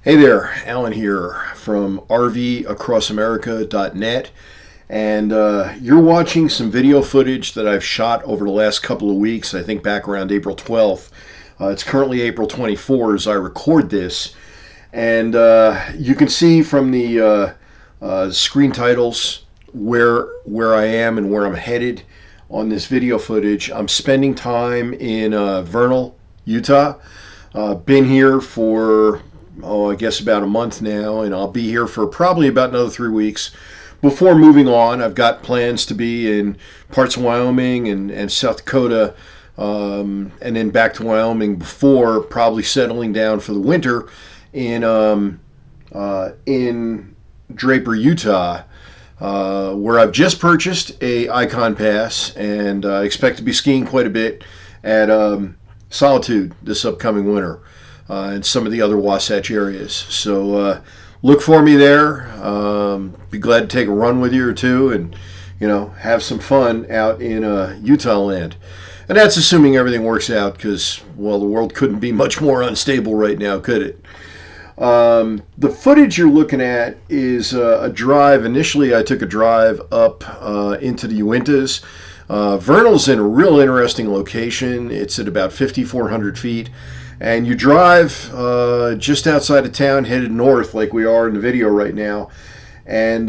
Hey there, Alan here from RVacrossamerica.net, and you're watching some video footage that I've shot over the last couple of weeks, I think back around April 12th. It's currently April 24th as I record this, and you can see from the screen titles where I am and where I'm headed on this video footage. I'm spending time in Vernal, Utah. Been here for I guess about a month now, and I'll be here for probably about another 3 weeks before moving on. I've got plans to be in parts of Wyoming and South Dakota, and then back to Wyoming before probably settling down for the winter in Draper, Utah, where I've just purchased a Icon Pass and expect to be skiing quite a bit at Solitude this upcoming winter. And some of the other Wasatch areas. So look for me there. Be glad to take a run with you or two and, have some fun out in Utah land. And that's assuming everything works out because, well, the world couldn't be much more unstable right now, could it? The footage you're looking at is a drive. Initially, I took a drive up into the Uintas. Vernal's in a real interesting location. It's at about 5,400 feet. And you drive just outside of town, headed north like we are in the video right now. And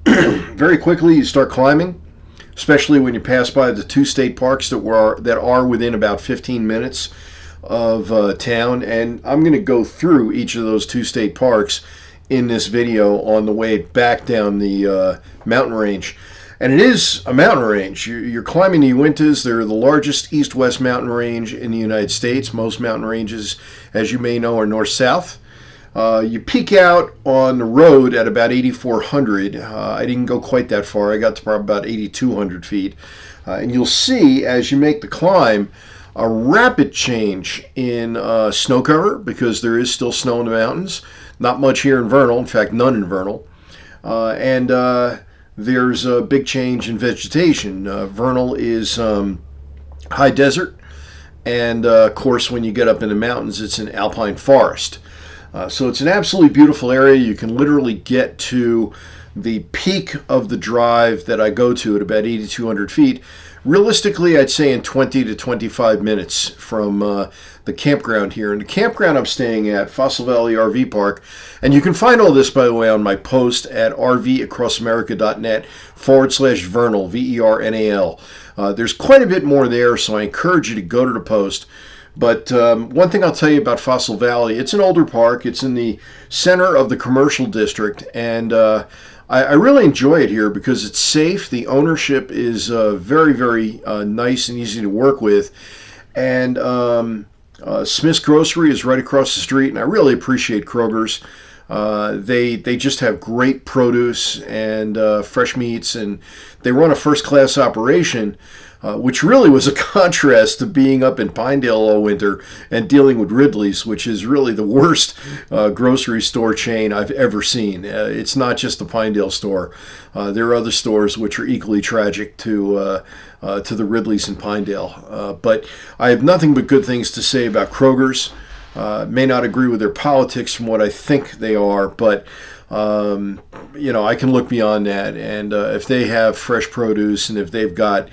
very quickly you start climbing, especially when you pass by the two state parks that are within about 15 minutes of town. And I'm going to go through each of those two state parks in this video on the way back down the mountain range. And it is a mountain range. You're climbing the Uintas. They're the largest east-west mountain range in the United States. Most mountain ranges, as you may know, are north-south. You peak out on the road at about 8,400. I didn't go quite that far. I got to probably about 8,200 feet. And you'll see, as you make the climb, a rapid change in snow cover because there is still snow in the mountains. Not much here in Vernal. In fact, none in Vernal. There's a big change in vegetation. Vernal is high desert, and of course when you get up in the mountains it's an alpine forest. So it's an absolutely beautiful area. You can literally get to the peak of the drive that I go to at about 8,200 feet. Realistically, I'd say in 20 to 25 minutes from the campground here. And the campground I'm staying at, Fossil Valley RV Park, and you can find all this, by the way, on my post at rvacrossamerica.net/Vernal, VERNAL. There's quite a bit more there, so I encourage you to go to the post. But one thing I'll tell you about Fossil Valley, it's an older park. It's in the center of the commercial district, and I really enjoy it here because it's safe. The ownership is very, very nice and easy to work with. And Smith's Grocery is right across the street, and I really appreciate Kroger's. They just have great produce and fresh meats, and they run a first-class operation, which really was a contrast to being up in Pinedale all winter and dealing with Ridley's, which is really the worst grocery store chain I've ever seen. It's not just the Pinedale store. There are other stores which are equally tragic to the Ridley's in Pinedale. But I have nothing but good things to say about Kroger's. May not agree with their politics from what I think they are, but I can look beyond that. And if they have fresh produce and if they've got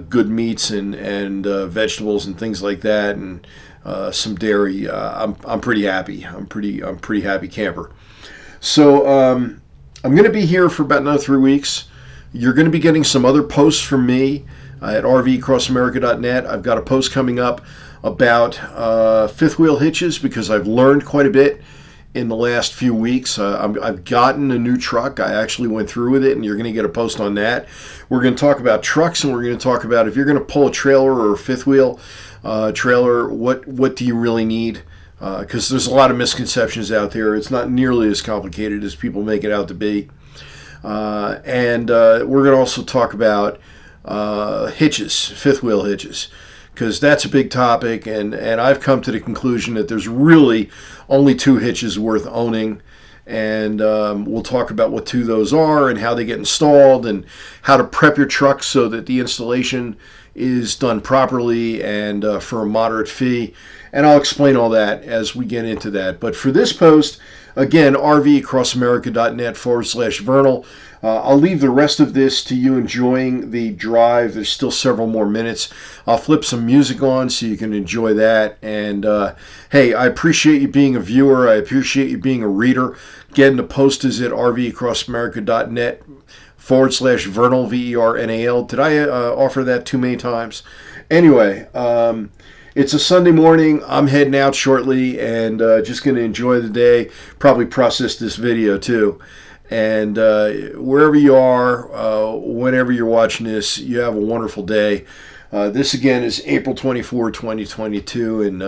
good meats and vegetables and things like that, and some dairy, I'm pretty happy. I'm pretty happy camper. So I'm going to be here for about another 3 weeks. You're going to be getting some other posts from me at rvacrossamerica.net. I've got a post coming up about fifth wheel hitches because I've learned quite a bit in the last few weeks. I've gotten a new truck. I actually went through with it, and you're going to get a post on that. We're going to talk about trucks, and we're going to talk about if you're going to pull a trailer or a fifth wheel trailer, what do you really need? Because there's a lot of misconceptions out there. It's not nearly as complicated as people make it out to be. And we're going to also talk about hitches, fifth wheel hitches, because that's a big topic, and I've come to the conclusion that there's really only two hitches worth owning, and we'll talk about what two those are and how they get installed and how to prep your truck so that the installation is done properly and for a moderate fee. And I'll explain all that as we get into that. But for this post, again, rvacrossamerica.net/Vernal. I'll leave the rest of this to you enjoying the drive. There's still several more minutes. I'll flip some music on so you can enjoy that. And hey, I appreciate you being a viewer. I appreciate you being a reader. Again, the post is at rvacrossamerica.net/Vernal, VERNAL. Did I offer that too many times? Anyway, it's a Sunday morning. I'm heading out shortly and just going to enjoy the day. Probably process this video too. And wherever you are, whenever you're watching this, you have a wonderful day. This again is April 24, 2022, and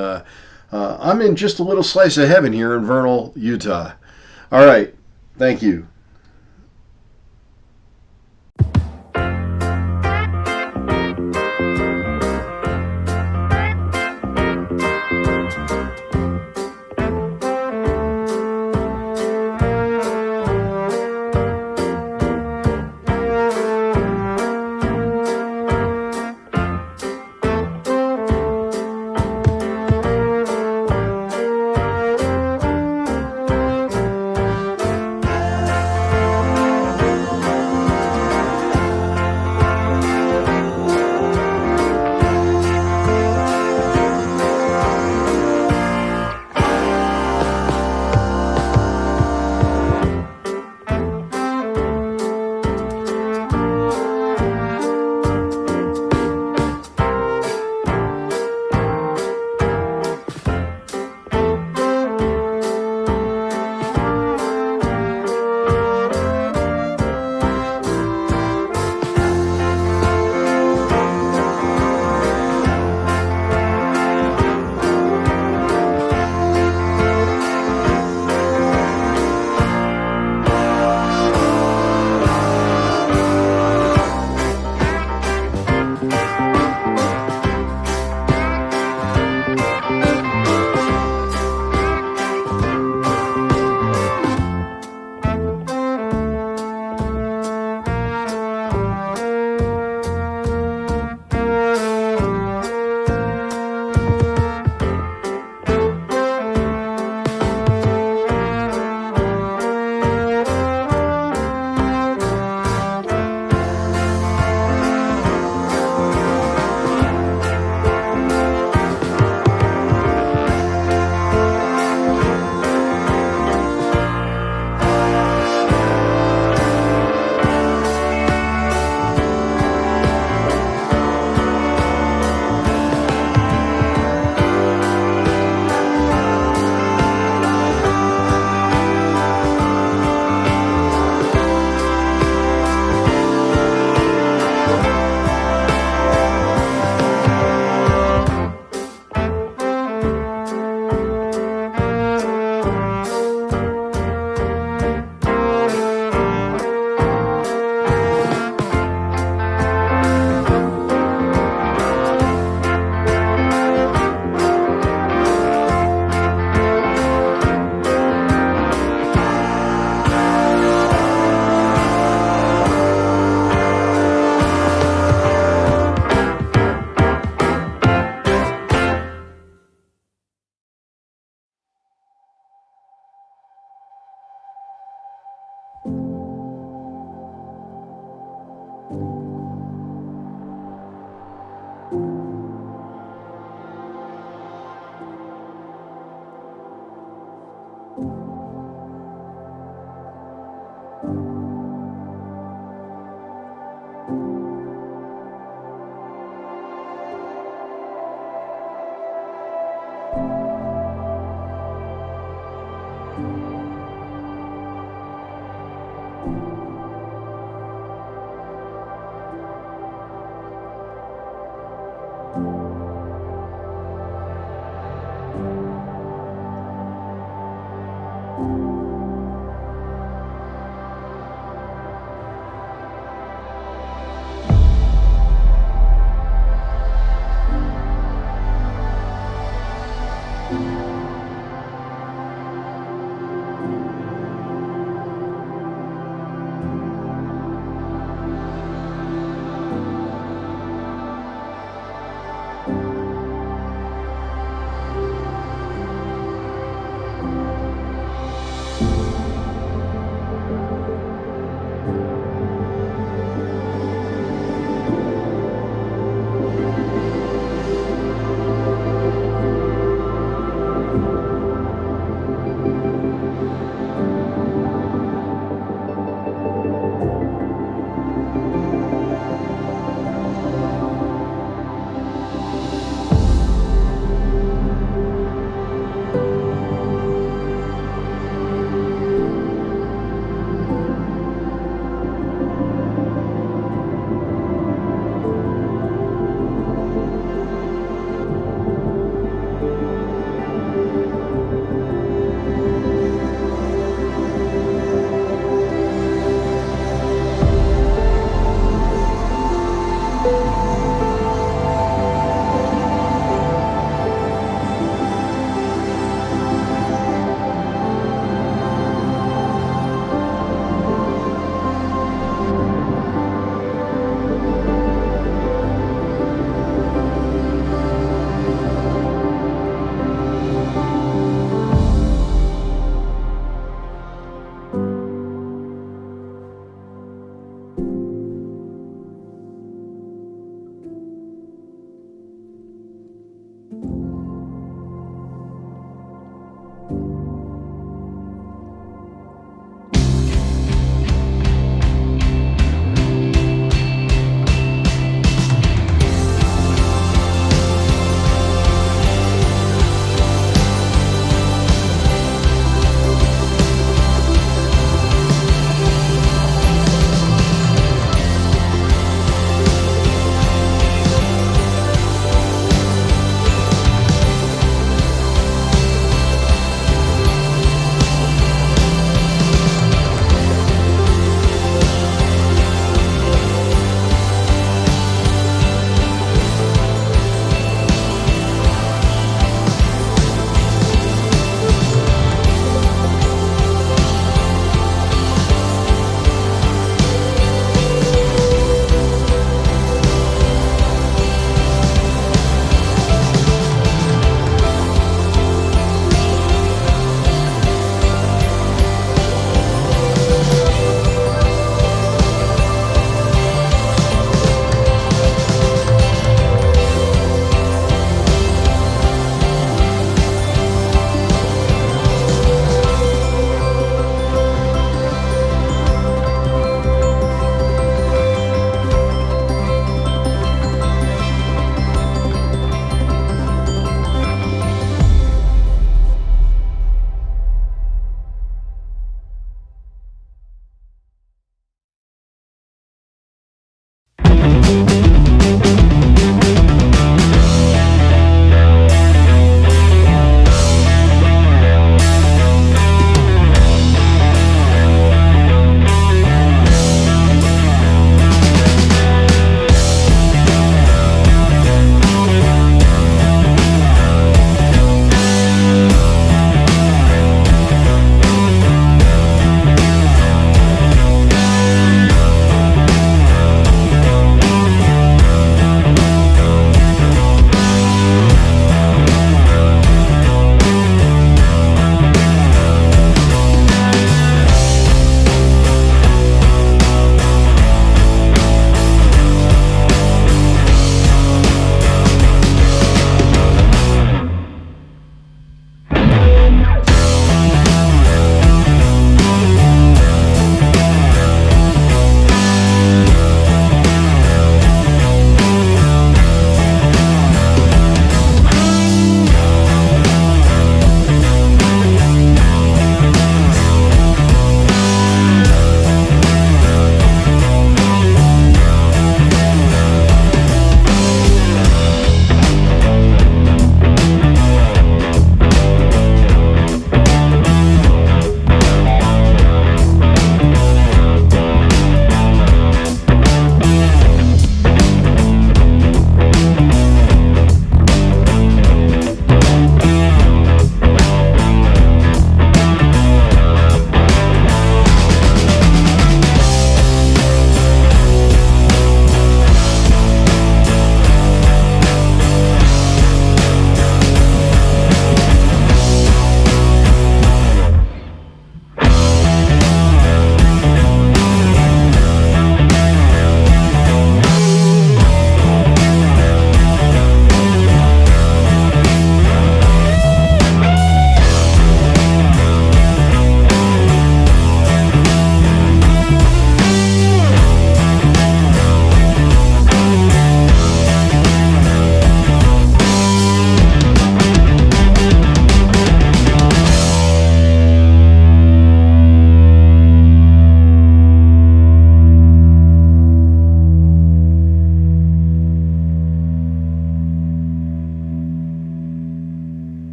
I'm in just a little slice of heaven here in Vernal, Utah. All right. Thank you.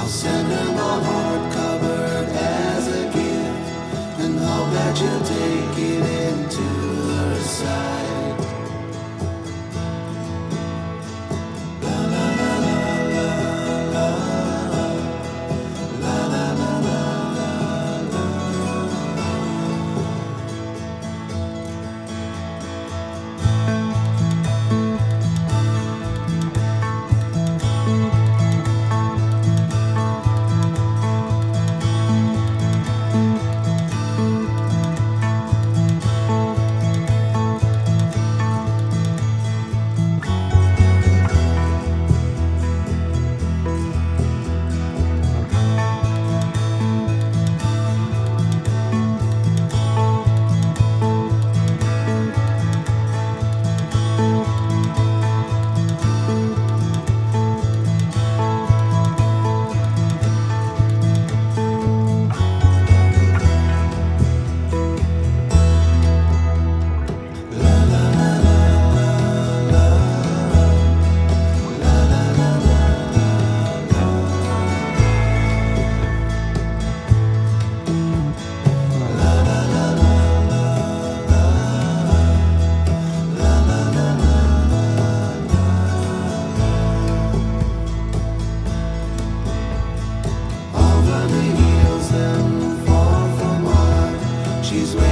I'll send her my heart covered as a gift, and hope that you'll take it into her side. La la la la la la la la la la. Over the hills and far from mine, she's waiting.